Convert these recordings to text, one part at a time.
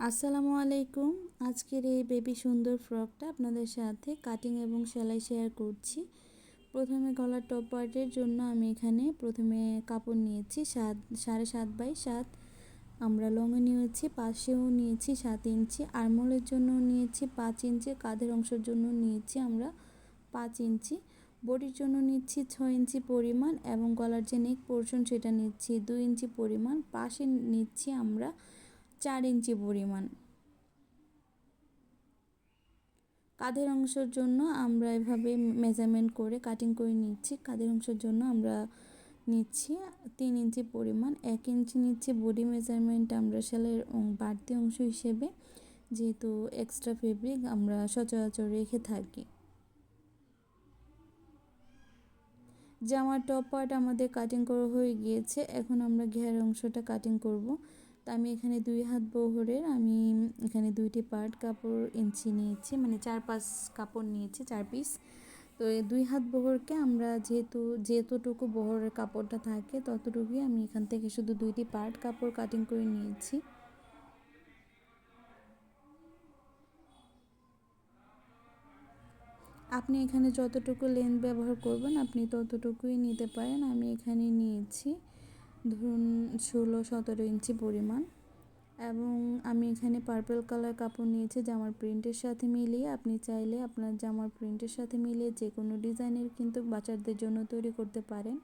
আসসালামু আলাইকুম। আজকের এই বেবি সুন্দর ফ্রকটা আপনাদের সাথে কাটিং এবং সেলাই শেয়ার করছি। প্রথমে গলার টপ পার্টের জন্য আমি এখানে প্রথমে কাপড় নিয়েছি 7.5 বাই 7। আমরা লংয়ে নিয়েছি, পাশেও নিয়েছি 7 ইঞ্চি, আরমোলের জন্য নিয়েছি 5 ইঞ্চি, কাঁধের অংশের জন্য নিয়েছি আমরা 5 ইঞ্চি, বডির জন্য নিচ্ছি 6 ইঞ্চি পরিমাণ এবং গলার যে নেক পোর্শন সেটা নিচ্ছি 2 ইঞ্চি পরিমাণ, পাশে নিচ্ছি আমরা 4 ইঞ্চি পরিমাণ। কাঁধের অংশের জন্য আমরা এভাবে মেজারমেন্ট করে কাটিং করে নিচ্ছি। কাঁধের অংশের জন্য আমরা নিচ্ছি 3 ইঞ্চি পরিমাণ, 1 ইঞ্চি নিচ্ছি বডি মেজারমেন্ট আমরা সেলাইয়ের বাড়তি অংশ হিসেবে, যেহেতু এক্সট্রা ফেব্রিক আমরা সচরাচর রেখে থাকি। জামার টপ পার্ট আমাদের কাটিং করা হয়ে গিয়েছে, এখন আমরা ঘের অংশটা কাটিং করব। তো আমি এখানে 2 হাত বহরের আমি এখানে 2টি পার্ট কাপড় ইঞ্চি নিয়েছি, মানে 4-5 কাপড় নিয়েছি, 4 পিস। তো এই 2 হাত বহরকে আমরা যেতটুকু বহরের কাপড়টা থাকে ততটুকুই আমি এখান থেকে শুধু 2টি পার্ট কাপড় কাটিং করে নিয়েছি। আপনি এখানে যতটুকু লেন্থ ব্যবহার করবেন আপনি ততটুকুই নিতে পারেন। আমি এখানে নিয়েছি ধরুন 16-17 ইঞ্চি পরিমাণ, এবং আমি এখানে পার্পল কালার কাপড় নিয়েছি জামার প্রিন্টের সাথে মিলিয়ে। আপনি চাইলে আপনার জামার প্রিন্টের সাথে মিলিয়ে যে কোনো ডিজাইনের কিন্তু বাচ্চাদের জন্য তৈরি করতে পারেন।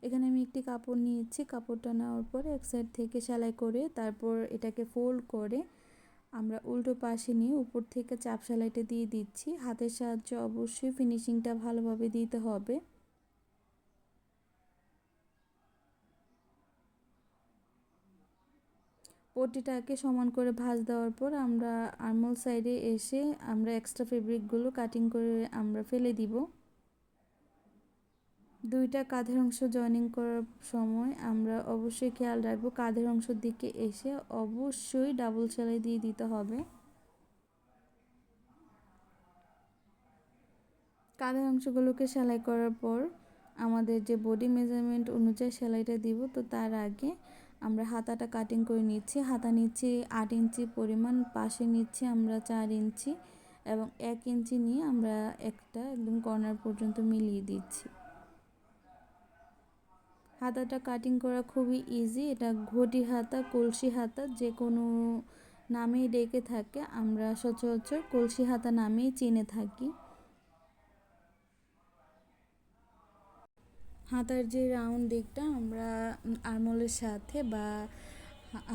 এখানে আমি একটি কাপড় নিয়েছি, কাপড়টা নেওয়ার পর এক সাইড থেকে সেলাই করে তারপর এটাকে ফোল্ড করে আমরা উল্টো পাশে নিয়ে উপর থেকে চাপ সেলাইটা দিয়ে দিচ্ছি। হাতের সাহায্যে অবশ্যই ফিনিশিংটা ভালোভাবে দিতে হবে। পট্টিটাকে সমান করে ভাঁজ দেওয়ার পর আমরা আর্মহোল সাইডে এসে আমরা এক্সট্রা ফেব্রিকগুলো কাটিং করে আমরা ফেলে দিব। দুইটা কাঁধের অংশ জয়েনিং করার সময় আমরা অবশ্যই খেয়াল রাখবো কাঁধের অংশের দিকে এসে অবশ্যই ডাবল সেলাই দিয়ে দিতে হবে। কাঁধের অংশগুলোকে সেলাই করার পর আমাদের যে বডি মেজারমেন্ট অনুযায়ী সেলাইটা দিব, তো তার আগে আমরা হাতাটা কাটিং করে নিচ্ছি। হাতা নিচ্ছি 8 ইঞ্চি পরিমাণ, পাশে নিচ্ছি আমরা 4 ইঞ্চি এবং 1 ইঞ্চি নিয়ে আমরা একটা একদম কর্নার পর্যন্ত মিলিয়ে দিচ্ছি। হাতাটা কাটিং করা খুবই ইজি। এটা ঘটি হাতা, কলসি হাতা যে কোনো নামেই ডেকে থাকে, আমরা সচরাচর কলসি হাতা নামেই চিনে থাকি। হাতার যে রাউন্ড দিকটা আমরা আরমোলের সাথে বা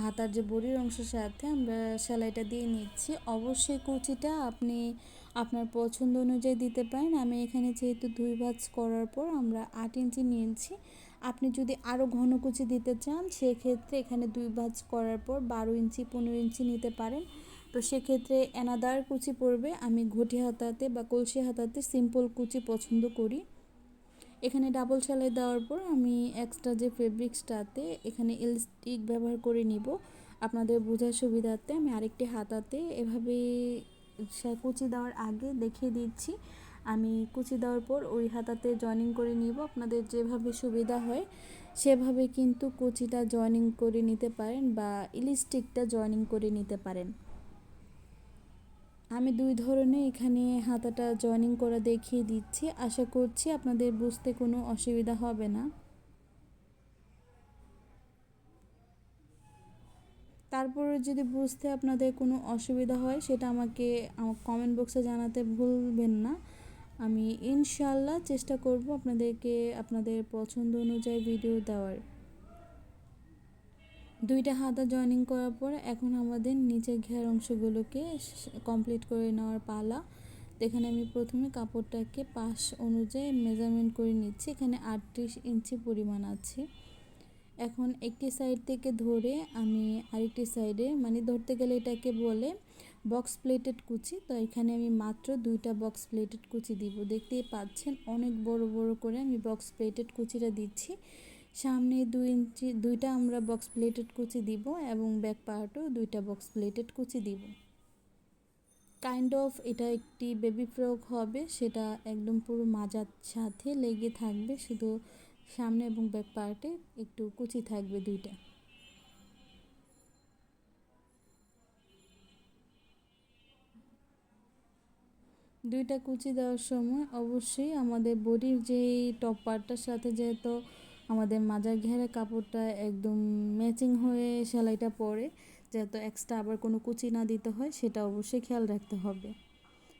হাতার যে বডির অংশের সাথে আমরা সেলাইটা দিয়ে নিচ্ছি। অবশ্যই কুচিটা আপনি আপনার পছন্দ অনুযায়ী দিতে পারেন। আমি এখানে যেহেতু 2 ভাঁজ করার পর আমরা 8 ইঞ্চি নিয়েছি, আপনি যদি আরও ঘন কুচি দিতে চান সেক্ষেত্রে এখানে 2 ভাঁজ করার পর 12 ইঞ্চি 15 ইঞ্চি নিতে পারেন। তো সেক্ষেত্রে এনাদার কুচি পড়বে। আমি ঘটি হাতাতে বা কলসি হাতাতে সিম্পল কুচি পছন্দ করি। এখানে ডাবল সেলাই দেওয়ার পর আমি এক্সট্রা যে ফেব্রিক্সটাতে এখানে ইলাস্টিক ব্যবহার করে নিব আপনাদের বোঝার সুবিধার্থে। আমি আরেকটি হাতাতে এভাবে কুচি দেওয়ার আগে দেখিয়ে দিচ্ছি। আমি কুচি দেওয়ার পর ওই হাতাতে জয়েনিং করে নিব। আপনাদের যেভাবে সুবিধা হয় সেভাবে কিন্তু কুচিটা জয়েনিং করে নিতে পারেন বা ইলাস্টিকটা জয়েনিং করে নিতে পারেন। আমি 2 ধরনের এখানে হাতাটা জয়েনিং করা দেখিয়ে দিচ্ছি, আশা করছি আপনাদের বুঝতে কোনো অসুবিধা হবে না। তারপরে যদি বুঝতে আপনাদের কোনো অসুবিধা হয় সেটা আমাকে কমেন্ট বক্সে জানাতে ভুলবেন না। আমি ইনশাল্লাহ চেষ্টা করব আপনাদেরকে আপনাদের পছন্দ অনুযায়ী ভিডিও দেওয়ার। 2টা হাতা জয়েনিং করার পর এখন আমাদের নিচের ঘের অংশগুলোকে কমপ্লিট করে নেওয়ার পালা। তো এখানে আমি প্রথমে কাপড়টাকে পাশ অনুযায়ী মেজারমেন্ট করে নিচ্ছি। এখানে 38 ইঞ্চি পরিমাণ আছে। এখন একটি সাইড থেকে ধরে আমি আরেকটি সাইডে, মানে ধরতে গেলে এটাকে বলে বক্স প্লেটেড কুচি। তো এখানে আমি মাত্র 2টা বক্স প্লেটেড কুচি দিব। দেখতেই পাচ্ছেন অনেক বড় বড় করে আমি বক্স প্লেটেড কুচিটা দিচ্ছি। সামনে 2 ইঞ্চি 2টা আমরা বক্স প্লেটেড কুচি দিব এবং ব্যাক পার্টও 2টা বক্স প্লেটেড কুচি দিব। কাইন্ড অফ এটা একটি বেবি ফ্রক হবে, সেটা একদম পুরো মাজার সাথে লেগে থাকবে, শুধু সামনে এবং ব্যাক পার্টে একটু কুচি থাকবে 2টা। দুইটা কুচি দেওয়ার সময় অবশ্যই আমাদের বডির যেই টপ পার্টটার সাথে যেহেতু আমাদের মাজার ঘেরা কাপড়টা একদম ম্যাচিং হয়ে সেলাইটা পরে, যেহেতু এক্সট্রা আবার কোনো কুচি না দিতে হয় সেটা অবশ্যই খেয়াল রাখতে হবে।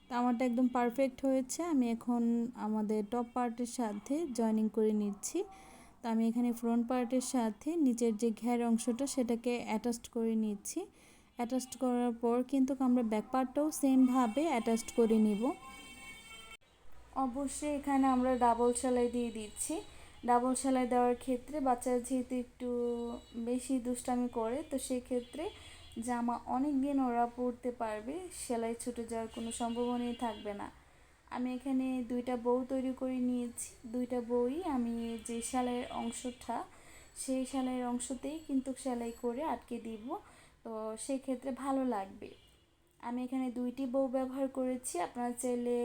তো আমারটা একদম পারফেক্ট হয়েছে। আমি এখন আমাদের টপ পার্টের সাথে জয়েনিং করে নিচ্ছি। তো আমি এখানে ফ্রন্ট পার্টের সাথে নিচের যে ঘের অংশটা সেটাকে অ্যাটাচড করে নিচ্ছি। অ্যাটাচড করার পর কিন্তু আমরা ব্যাক পার্টটাও সেমভাবে অ্যাটাচড করে নিব। অবশ্যই এখানে আমরা ডাবল সেলাই দিয়ে দিচ্ছি। ডাবল সেলাই দেওয়ার ক্ষেত্রে বাচ্চারা যেহেতু একটু বেশি দুষ্টামি করে, তো সেক্ষেত্রে জামা অনেক দিন ওরা পরতে পারবে, সেলাই ছুটে যাওয়ার কোনো সম্ভাবনাই থাকবে না। আমি এখানে দুইটা বউ তৈরি করে নিয়েছি। দুইটা বউই আমি যে সেলাইয়ের অংশটা, সেই সেলাইয়ের অংশতেই কিন্তু সেলাই করে আটকে দিব, তো সেক্ষেত্রে ভালো লাগবে। আমি এখানে দুইটি বউ ব্যবহার করেছি, আপনারা চাইলে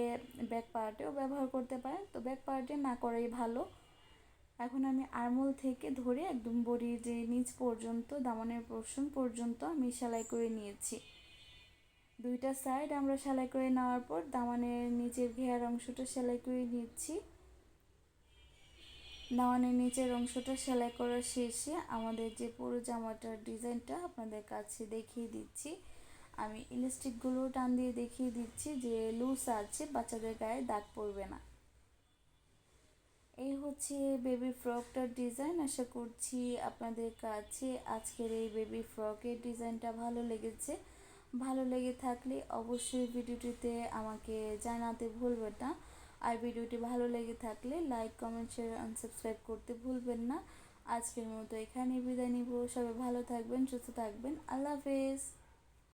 ব্যাক পার্টেও ব্যবহার করতে পারেন, তো ব্যাক পার্টে না করাই ভালো। এখন আমি আরমোল থেকে ধরে একদম বডির যে নিচ পর্যন্ত, দামানের পোর্শন পর্যন্ত আমি সেলাই করে নিয়েছি। দুইটা সাইড আমরা সেলাই করে নেওয়ার পর দামানের নিচের ঘেয়ার অংশটা সেলাই করে নিচ্ছি। দামানের নিচের অংশটা সেলাই করার শেষে আমাদের যে পুরো জামাটার ডিজাইনটা আপনাদের কাছে দেখিয়ে দিচ্ছি। আমি ইলাস্টিকগুলো টান দিয়ে দেখিয়ে দিচ্ছি যে লুজ আছে, বাচ্চাদের গায়ে দাগ পড়বে না। এই হচ্ছে বেবি ফ্রকটার ডিজাইন। আশা করছি আপনাদের কাছে আজকের এই বেবি ফ্রকের ডিজাইনটা ভালো লেগেছে। ভালো লেগে থাকলে অবশ্যই ভিডিওটিতে আমাকে জানাতে ভুলবেন না। আর ভিডিওটি ভালো লেগে থাকলে লাইক, কমেন্ট, শেয়ার, আনসাবস্ক্রাইব করতে ভুলবেন না। আজকের মতো এখানেই বিদায় নিব। সবাই ভালো থাকবেন, সুস্থ থাকবেন। আল্লাহ হাফেজ।